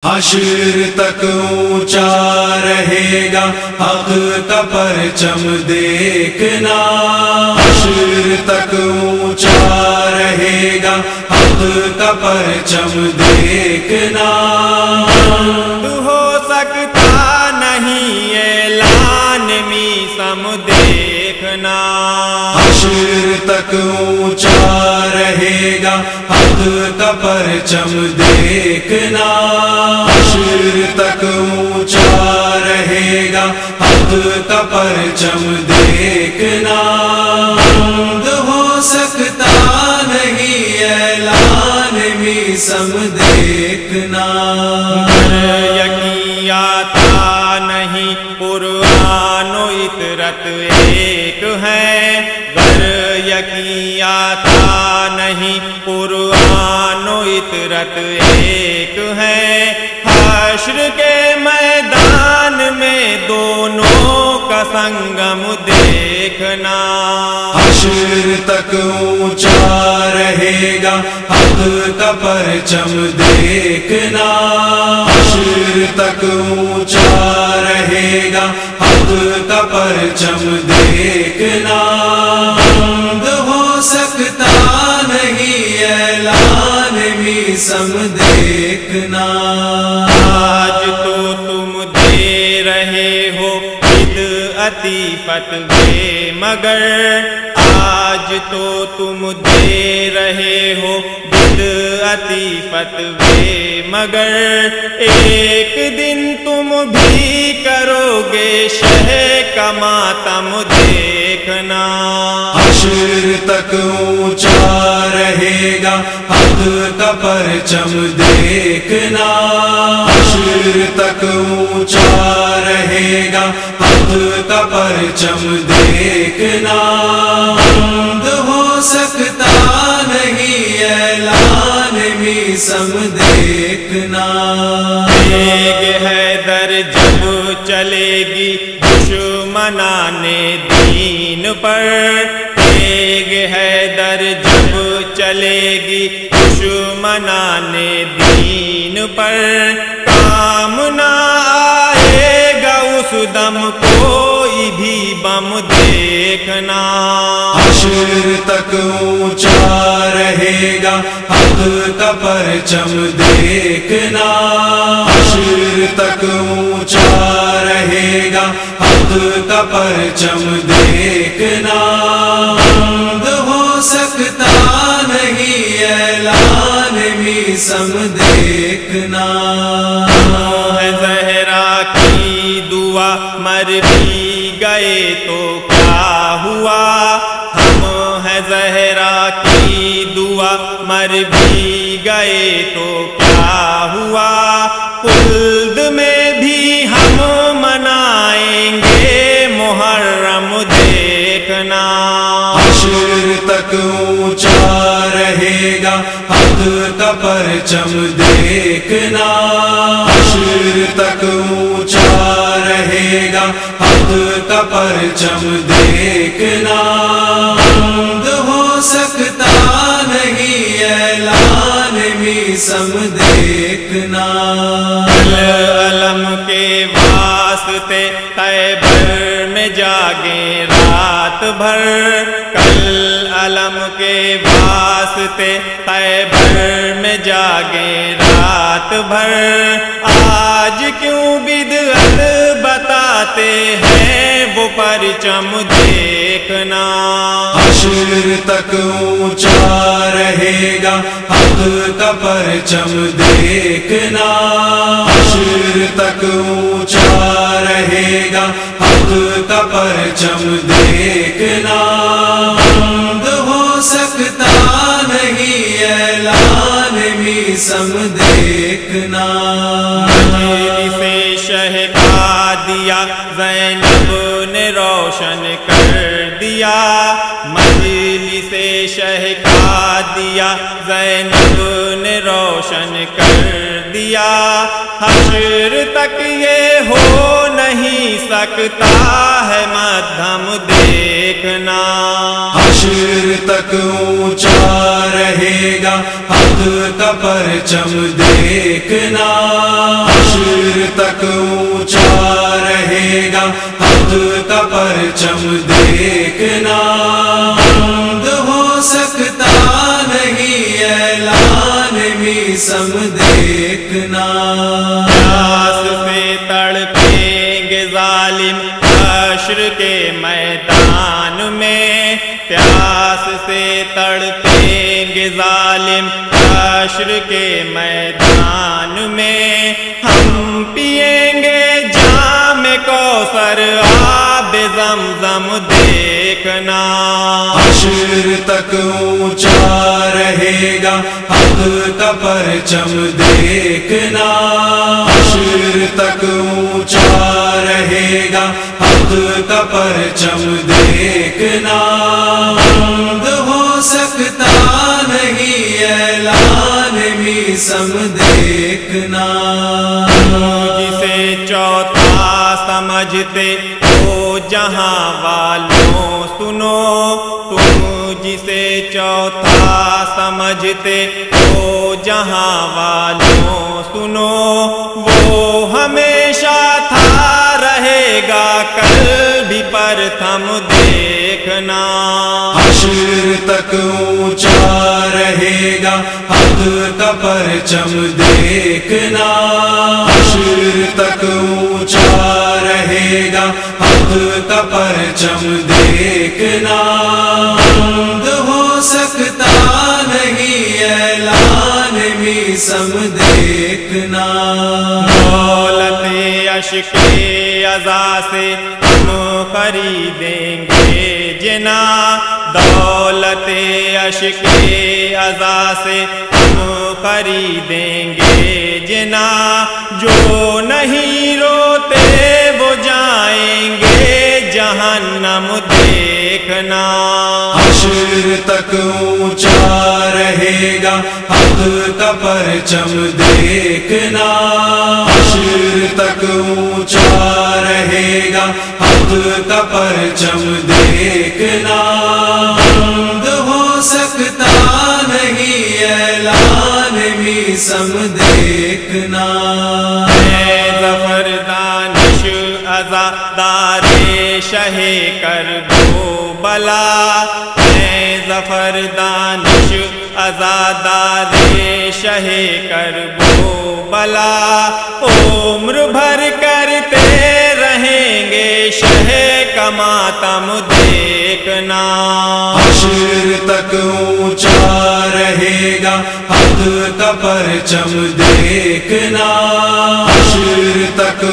حشر تک اونچا رہے گا حق کا پرچم دیکھنا، حشر تک اونچا رہے گا حق کا پرچم دیکھنا۔ تو ہو سکتا نہیں اعلان میثم دیکھنا، حشر تک اونچا رہے گا حق کا پرچم دیکھنا، حشر تک اونچا رہے گا حق کا پرچم دیکھنا۔ ہو سکتا نہیں اعلان میثم دیکھنا، یقین آتا نہیں قرآن و اطرت ایک ہے، گر یقین آتا نہیں قرآن و اطرت ایک ہے۔ حشر کے میدان میں دونوں کا سنگم دیکھنا، حشر تک اونچا رہے گا حق کا پرچم دیکھنا، حشر تک اونچا رہے گا حق کا پرچم دیکھنا۔ ہو سکتا نہیں اعلان میثم دیکھنا، آج تو تم دے رہے ہو بدعتی فتوے مگر، آج تو تم دے رہے ہو بدعتی فتوے مگر، ایک دن تم بھی کرو گے شہ کا ماتم دیکھنا۔ حشر تک اونچا رہے گا حق کا پرچم دیکھنا، حشر تک اونچا رہے گا حق کا پرچم دیکھنا۔ ہو سکتا نہیں اعلان میثم دیکھنا، تیغ حیدر جب چلے گی دشمنان دین پر، تیغ حیدر جب چلے گی دشمنان دین پر، کام نہ آئے گا اس دم کوئی بھی بم دیکھنا۔ حشر تک اونچا رہے گا حق کا پرچم دیکھنا، حشر تک اونچا رہے گا حق کا پرچم دیکھنا۔ ہو سکتا نہیں اعلان میثم دیکھنا، ہے زہرا کی دعا مر بھی گئے تو کیا ہوا، ہم ہے زہرا کی دعا مر بھی گئے تو کیا ہوا، خلد میں بھی ہم منائیں گے محرم دیکھنا۔ حشر تک اونچا رہے گا حق کا پرچم دیکھنا، حشر تک اونچا رہے گا حق کا پرچم دیکھنا۔ ہو سکتا نہیں اعلان میثم دیکھنا، علم کے واسطے خیبر میں جاگیں رات بھر، کل علم کے واسطے خیبر میں جاگیں رات بھر، آج کیوں بدعت بتاتے ہیں وہ پرچم دیکھنا۔ حشر تک اونچا رہے گا حق کا پرچم دیکھنا، حشر تک اونچا رہے گا حق کا پرچم دیکھنا۔ ہو سکتا نہیں اعلان میثم دیکھنا، مجلس شہادیہ زینب نے روشن کر دیا، مجلس شہادیہ زینب نے روشن کر دیا، حشر تک یہ ہو نہیں سکتا ہے مدھم دیکھنا حشر تک اونچا رہے گا حق کا پرچم دیکھنا حشر تک اونچا رہے گا حق کا پرچم دیکھنا بند ہو سکتا نہیں اعلان میثم دیکھنا پیاس سے تڑپیں گے ظالم حشر کے میدان میں پیاس سے تڑپیں گے ظالم حشر کے میدان میں ہم پیئیں گے جام کوثر آب زمزم دیکھنا حشر تک اونچا رہے گا حق کا پرچم دیکھنا حشر تک اونچا رہے گا حق کا پرچم دیکھنا بند ہو سکتا نہیں اعلان میثم دیکھنا جسے چوتھا سمجھتے ہو جہاں والوں سنو تم جسے چوتھا سمجھتے ہو جہاں والوں سنو وہ ہمیشہ تھا رہے گا کل بھی پرتھم دیکھنا حشر تک اونچا رہے گا حق کا پرچم دیکھنا حشر تک اونچا رہے گا حق کا پرچم دیکھنا بند ہو سکتا نہیں اعلان میثم دیکھنا دولت عشق عزا سے ہم خریدیں گے جنا دولت عشق عزا سے ہم خریدیں گے جنا جو نہیں روتے وہ جائیں گے جہنم دیکھنا حشر تک اونچا رہے گا حق کا پرچم دیکھنا حشر تک اونچا رہے گا حق کا پرچم دیکھنا بند ہو سکتا نہیں اعلان میثم دیکھنا ظفر دانش عزادار شہ کر دو بلا ظفر دانش عزادار شہ کر دو بلا عمر بھر کرتے رہیں گے شہ کا ماتم دیکھنا حشر تک اونچا رہے گا حق کا پرچم دیکھنا حشر تک